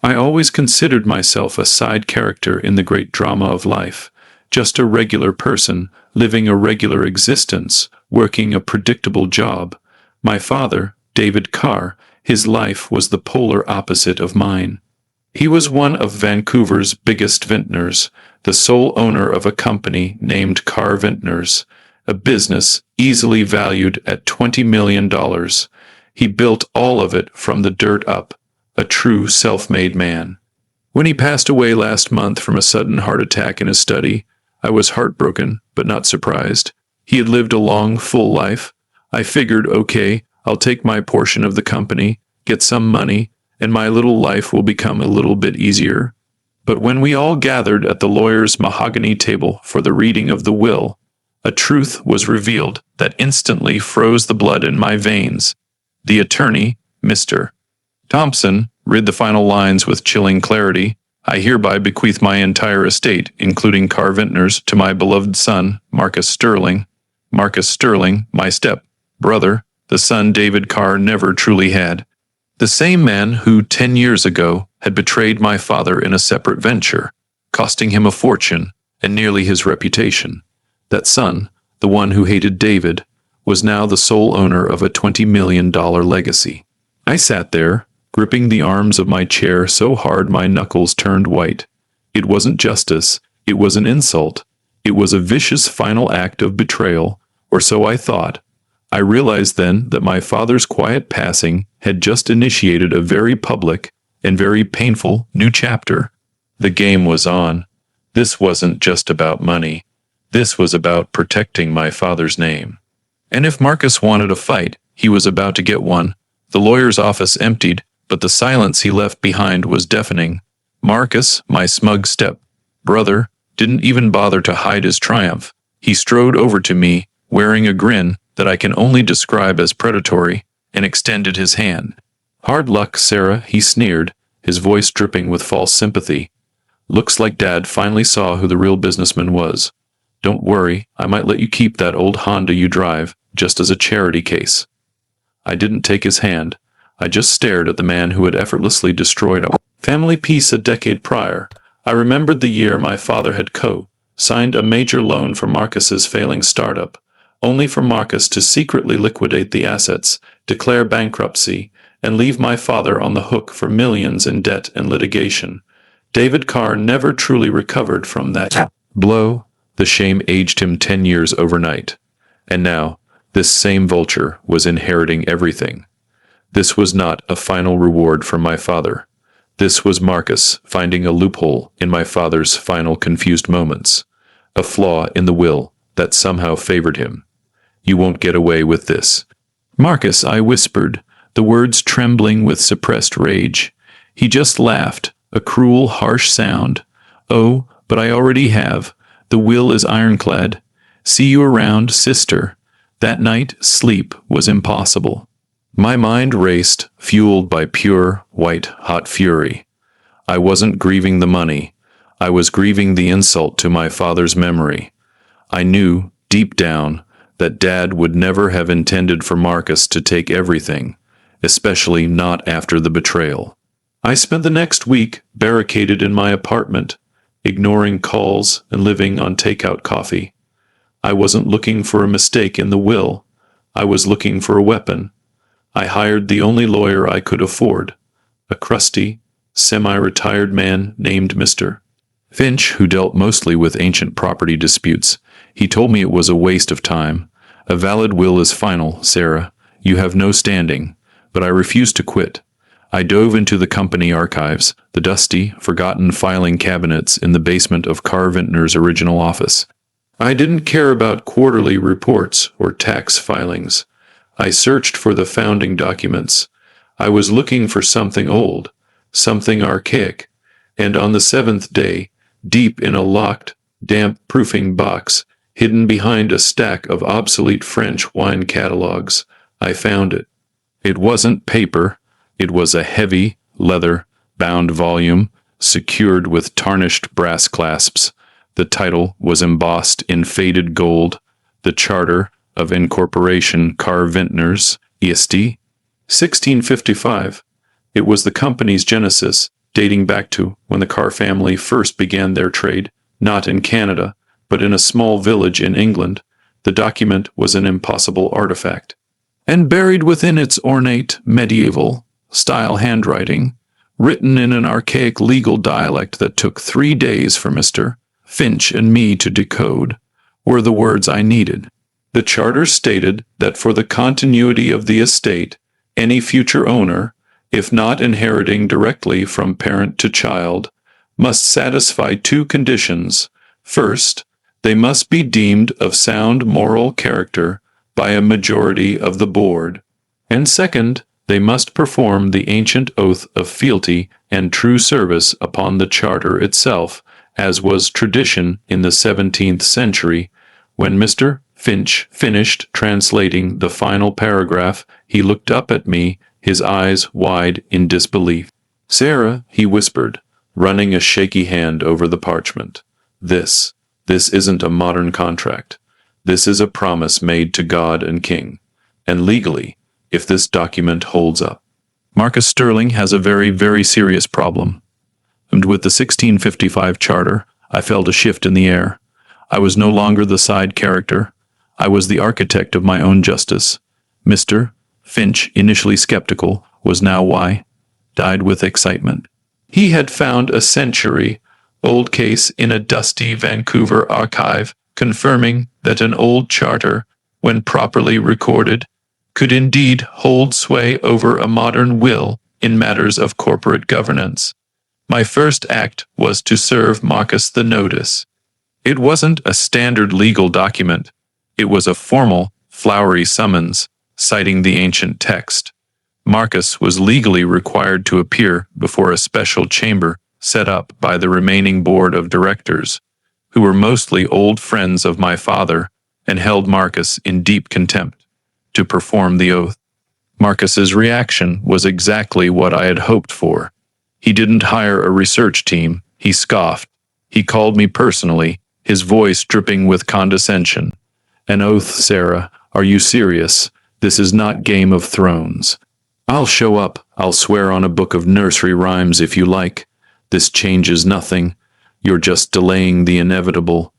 I always considered myself a side character in the great drama of life, just a regular person, living a regular existence, working a predictable job. My father, David Carr, his life was the polar opposite of mine. He was one of Vancouver's biggest vintners, the sole owner of a company named Carr Vintners, a business easily valued at $20 million. He built all of it from the dirt up, a true self-made man. When he passed away last month from a sudden heart attack in his study, I was heartbroken, but not surprised. He had lived a long, full life. I figured, okay, I'll take my portion of the company, get some money, and my little life will become a little bit easier. But when we all gathered at the lawyer's mahogany table for the reading of the will, a truth was revealed that instantly froze the blood in my veins. The attorney, Mr. Thompson, read the final lines with chilling clarity. I hereby bequeath my entire estate, including Carr Vintners, to my beloved son, Marcus Sterling. Marcus Sterling, my step-brother, the son David Carr never truly had. The same man who, 10 years ago, had betrayed my father in a separate venture, costing him a fortune and nearly his reputation. That son, the one who hated David, was now the sole owner of a $20 million legacy. I sat there, gripping the arms of my chair so hard my knuckles turned white. It wasn't justice, it was an insult. It was a vicious final act of betrayal, or so I thought. I realized then that my father's quiet passing had just initiated a very public and very painful new chapter. The game was on. This wasn't just about money. This was about protecting my father's name. And if Marcus wanted a fight, he was about to get one. The lawyer's office emptied, but the silence he left behind was deafening. Marcus, my smug step-brother, didn't even bother to hide his triumph. He strode over to me, wearing a grin that I can only describe as predatory, and extended his hand. "Hard luck, Sarah," he sneered, his voice dripping with false sympathy. "Looks like Dad finally saw who the real businessman was. Don't worry, I might let you keep that old Honda you drive, just as a charity case." I didn't take his hand. I just stared at the man who had effortlessly destroyed our family peace a decade prior. I remembered the year my father had signed a major loan for Marcus's failing startup, only for Marcus to secretly liquidate the assets, declare bankruptcy, and leave my father on the hook for millions in debt and litigation. David Carr never truly recovered from that blow. The shame aged him 10 years overnight. And now, this same vulture was inheriting everything. This was not a final reward for my father. This was Marcus finding a loophole in my father's final confused moments, a flaw in the will that somehow favored him. "You won't get away with this." "Marcus," I whispered, the words trembling with suppressed rage. He just laughed, a cruel, harsh sound. "Oh, but I already have. The will is ironclad. See you around, sister." That night, sleep was impossible. My mind raced, fueled by pure, white-hot fury. I wasn't grieving the money. I was grieving the insult to my father's memory. I knew, deep down, that Dad would never have intended for Marcus to take everything, especially not after the betrayal. I spent the next week barricaded in my apartment, ignoring calls and living on takeout coffee. I wasn't looking for a mistake in the will. I was looking for a weapon. I hired the only lawyer I could afford, a crusty, semi-retired man named Mr. Finch, who dealt mostly with ancient property disputes. He told me it was a waste of time. "A valid will is final, Sarah. You have no standing." But I refused to quit. I dove into the company archives, the dusty, forgotten filing cabinets in the basement of Carr Vintner's original office. I didn't care about quarterly reports or tax filings. I searched for the founding documents. I was looking for something old, something archaic, and on the 7th day, deep in a locked, damp-proofing box, hidden behind a stack of obsolete French wine catalogs, I found it. It wasn't paper. It was a heavy, leather-bound volume, secured with tarnished brass clasps. The title was embossed in faded gold, "The Charter of Incorporation Carr Vintners, EST, 1655. It was the company's genesis, dating back to when the Carr family first began their trade, not in Canada, but in a small village in England. The document was an impossible artifact. And buried within its ornate, medieval-style handwriting, written in an archaic legal dialect that took 3 days for Mr. Finch and me to decode, were the words I needed. The charter stated that for the continuity of the estate, any future owner, if not inheriting directly from parent to child, must satisfy 2 conditions. First, they must be deemed of sound moral character by a majority of the board, and second, they must perform the ancient oath of fealty and true service upon the charter itself, as was tradition in the 17th century. When Mr. Finch finished translating the final paragraph, he looked up at me, his eyes wide in disbelief. "Sarah," he whispered, running a shaky hand over the parchment. This isn't a modern contract. This is a promise made to God and King. And legally, if this document holds up, Marcus Sterling has a very, very serious problem. And with the 1655 charter, I felt a shift in the air. I was no longer the side character. I was the architect of my own justice. Mr. Finch, initially skeptical, was now died with excitement. He had found a century-old case in a dusty Vancouver archive, confirming that an old charter, when properly recorded, could indeed hold sway over a modern will in matters of corporate governance. My first act was to serve Marcus the notice. It wasn't a standard legal document. It was a formal, flowery summons, citing the ancient text. Marcus was legally required to appear before a special chamber set up by the remaining board of directors, who were mostly old friends of my father and held Marcus in deep contempt, to perform the oath. Marcus's reaction was exactly what I had hoped for. He didn't hire a research team. He scoffed. He called me personally, his voice dripping with condescension. "An oath, Sarah. Are you serious? This is not Game of Thrones. I'll show up. I'll swear on a book of nursery rhymes if you like. This changes nothing. You're just delaying the inevitable."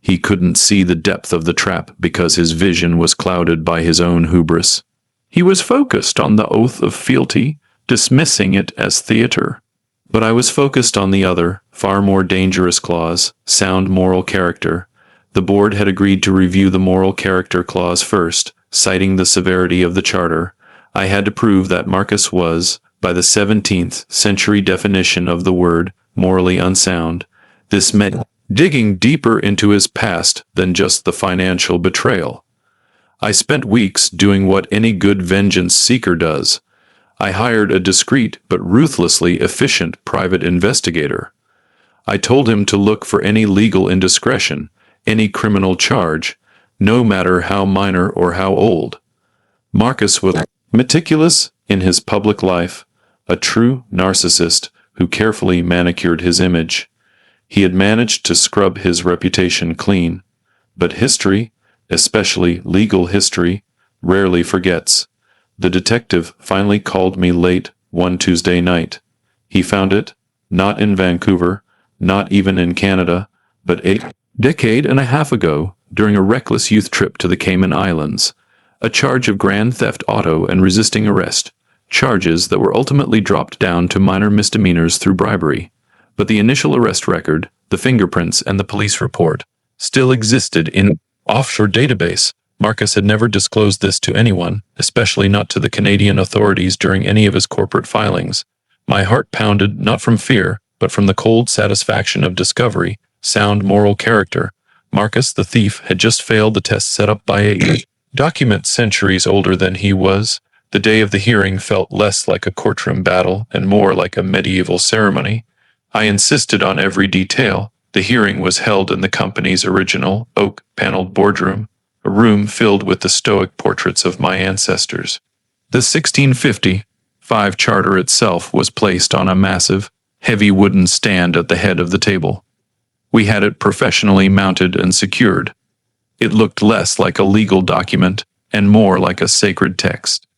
He couldn't see the depth of the trap because his vision was clouded by his own hubris. He was focused on the oath of fealty, dismissing it as theater. But I was focused on the other, far more dangerous clause, sound moral character. The board had agreed to review the moral character clause first, citing the severity of the charter. I had to prove that Marcus was, by the 17th century definition of the word, morally unsound. This meant digging deeper into his past than just the financial betrayal. I spent weeks doing what any good vengeance seeker does. I hired a discreet but ruthlessly efficient private investigator. I told him to look for any legal indiscretion, any criminal charge, no matter how minor or how old. Marcus was meticulous in his public life, a true narcissist who carefully manicured his image. He had managed to scrub his reputation clean, but history, especially legal history, rarely forgets. The detective finally called me late one Tuesday night. He found it, not in Vancouver, not even in Canada, but a decade and a half ago, during a reckless youth trip to the Cayman Islands. A charge of grand theft auto and resisting arrest, charges that were ultimately dropped down to minor misdemeanors through bribery. But the initial arrest record, the fingerprints, and the police report still existed in offshore database. Marcus had never disclosed this to anyone, especially not to the Canadian authorities during any of his corporate filings. My heart pounded not from fear, but from the cold satisfaction of discovery, sound moral character. Marcus, the thief, had just failed the test set up by a document centuries older than he was. The day of the hearing felt less like a courtroom battle and more like a medieval ceremony. I insisted on every detail. The hearing was held in the company's original oak-paneled boardroom, a room filled with the stoic portraits of my ancestors. The 1655 charter itself was placed on a massive, heavy wooden stand at the head of the table. We had it professionally mounted and secured. It looked less like a legal document and more like a sacred text.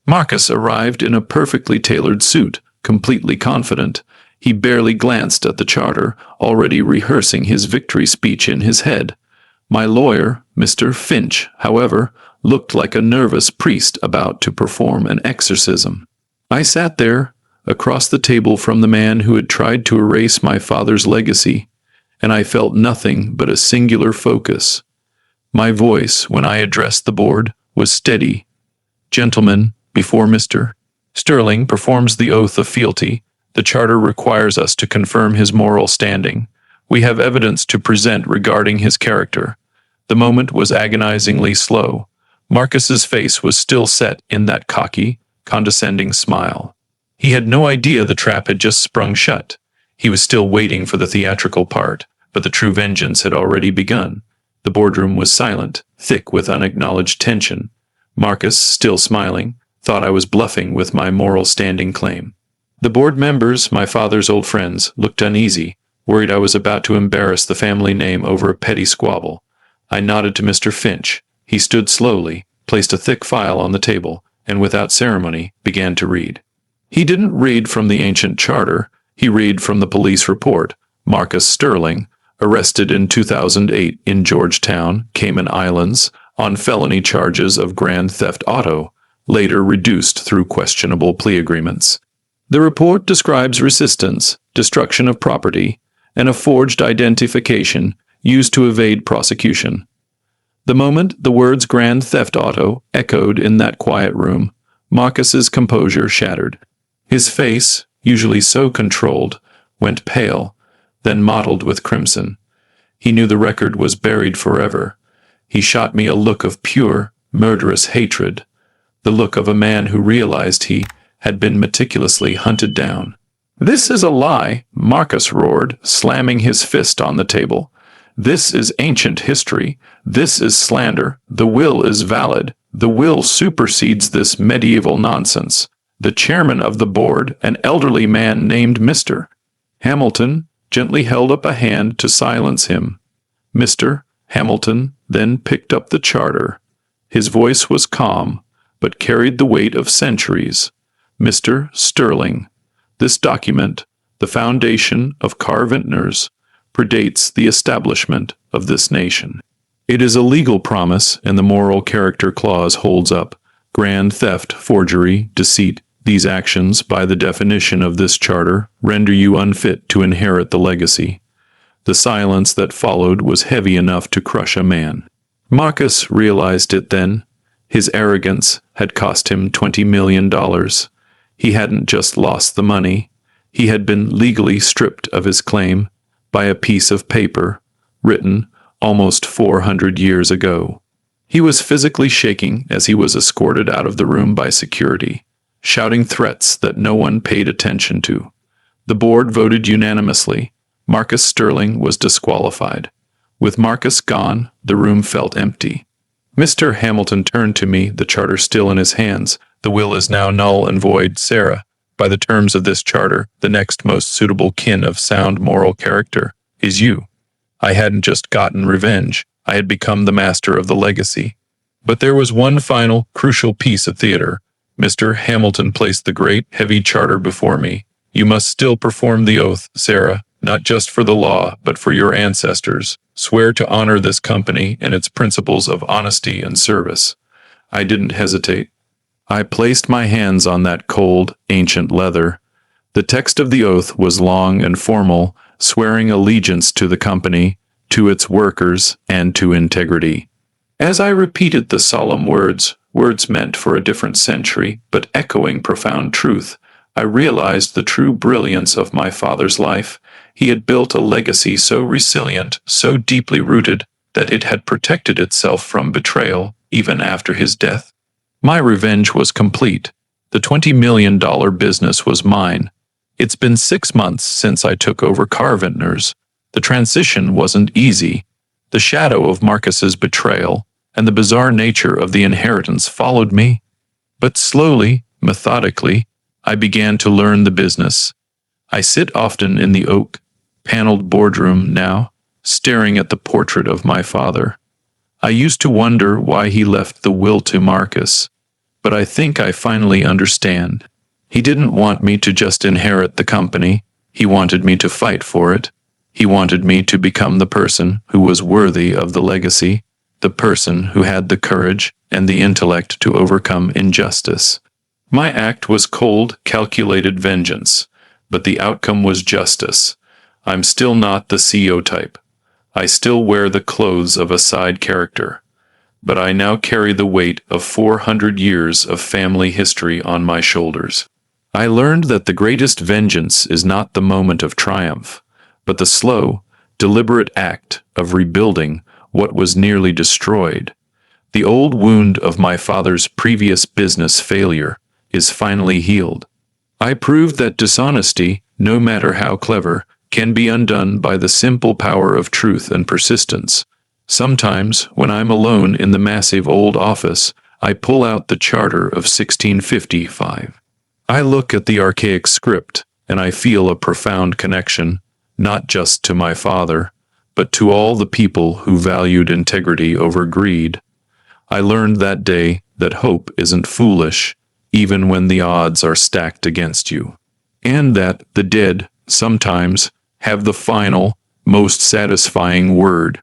Marcus arrived in a perfectly tailored suit, completely confident. He barely glanced at the charter, already rehearsing his victory speech in his head. My lawyer, Mr. Finch, however, looked like a nervous priest about to perform an exorcism. I sat there, across the table from the man who had tried to erase my father's legacy, and I felt nothing but a singular focus. My voice, when I addressed the board, was steady. Gentlemen, before Mr. Sterling performs the oath of fealty, the charter requires us to confirm his moral standing. We have evidence to present regarding his character. The moment was agonizingly slow. Marcus's face was still set in that cocky, condescending smile. He had no idea the trap had just sprung shut. He was still waiting for the theatrical part, but the true vengeance had already begun. The boardroom was silent, thick with unacknowledged tension. Marcus, still smiling, thought I was bluffing with my moral standing claim. The board members, my father's old friends, looked uneasy, worried I was about to embarrass the family name over a petty squabble. I nodded to Mr. Finch. He stood slowly, placed a thick file on the table, and without ceremony began to read. He didn't read from the ancient charter. He read from the police report. Marcus Sterling, arrested in 2008 in Georgetown, Cayman Islands, on felony charges of grand theft auto, later reduced through questionable plea agreements. The report describes resistance, destruction of property, and a forged identification used to evade prosecution. The moment the words grand theft auto echoed in that quiet room, Marcus's composure shattered. His face, usually so controlled, went pale, then mottled with crimson. He knew the record was buried forever. He shot me a look of pure, murderous hatred, the look of a man who realized he had been meticulously hunted down. "This is a lie," Marcus roared, slamming his fist on the table. "This is ancient history. This is slander. The will is valid. The will supersedes this medieval nonsense." The chairman of the board, an elderly man named Mr. Hamilton, gently held up a hand to silence him. Mr. Hamilton then picked up the charter. His voice was calm, but carried the weight of centuries. "Mr. Sterling, this document, the foundation of Carvintners, predates the establishment of this nation. It is a legal promise, and the moral character clause holds up. Grand theft, forgery, deceit, these actions, by the definition of this charter, render you unfit to inherit the legacy." The silence that followed was heavy enough to crush a man. Marcus realized it then. His arrogance had cost him $20 million. He hadn't just lost the money. He had been legally stripped of his claim by a piece of paper, written almost 400 years ago. He was physically shaking as he was escorted out of the room by security, shouting threats that no one paid attention to. The board voted unanimously. Marcus Sterling was disqualified. With Marcus gone, the room felt empty. Mr. Hamilton turned to me, the charter still in his hands. "The will is now null and void, Sarah. By the terms of this charter, the next most suitable kin of sound moral character is you." I hadn't just gotten revenge. I had become the master of the legacy. But there was one final, crucial piece of theater. Mr. Hamilton placed the great, heavy charter before me. "You must still perform the oath, Sarah, not just for the law, but for your ancestors. Swear to honor this company and its principles of honesty and service." I didn't hesitate. I placed my hands on that cold, ancient leather. The text of the oath was long and formal, swearing allegiance to the company, to its workers, and to integrity. As I repeated the solemn words meant for a different century, but echoing profound truth, I realized the true brilliance of my father's life. He had built a legacy so resilient, so deeply rooted, that it had protected itself from betrayal, even after his death. My revenge was complete. The $20 million business was mine. It's been 6 months since I took over Carvintners. The transition wasn't easy. The shadow of Marcus's betrayal and the bizarre nature of the inheritance followed me. But slowly, methodically, I began to learn the business. I sit often in the oak-paneled boardroom now, staring at the portrait of my father. I used to wonder why he left the will to Marcus, but I think I finally understand. He didn't want me to just inherit the company. He wanted me to fight for it. He wanted me to become the person who was worthy of the legacy, the person who had the courage and the intellect to overcome injustice. My act was cold, calculated vengeance, but the outcome was justice. I'm still not the CEO type. I still wear the clothes of a side character, but I now carry the weight of 400 years of family history on my shoulders. I learned that the greatest vengeance is not the moment of triumph, but the slow, deliberate act of rebuilding what was nearly destroyed. The old wound of my father's previous business failure is finally healed. I proved that dishonesty, no matter how clever, can be undone by the simple power of truth and persistence. Sometimes, when I'm alone in the massive old office, I pull out the charter of 1655. I look at the archaic script, and I feel a profound connection, not just to my father, but to all the people who valued integrity over greed. I learned that day that hope isn't foolish, even when the odds are stacked against you, and that the dead, sometimes, have the final, most satisfying word.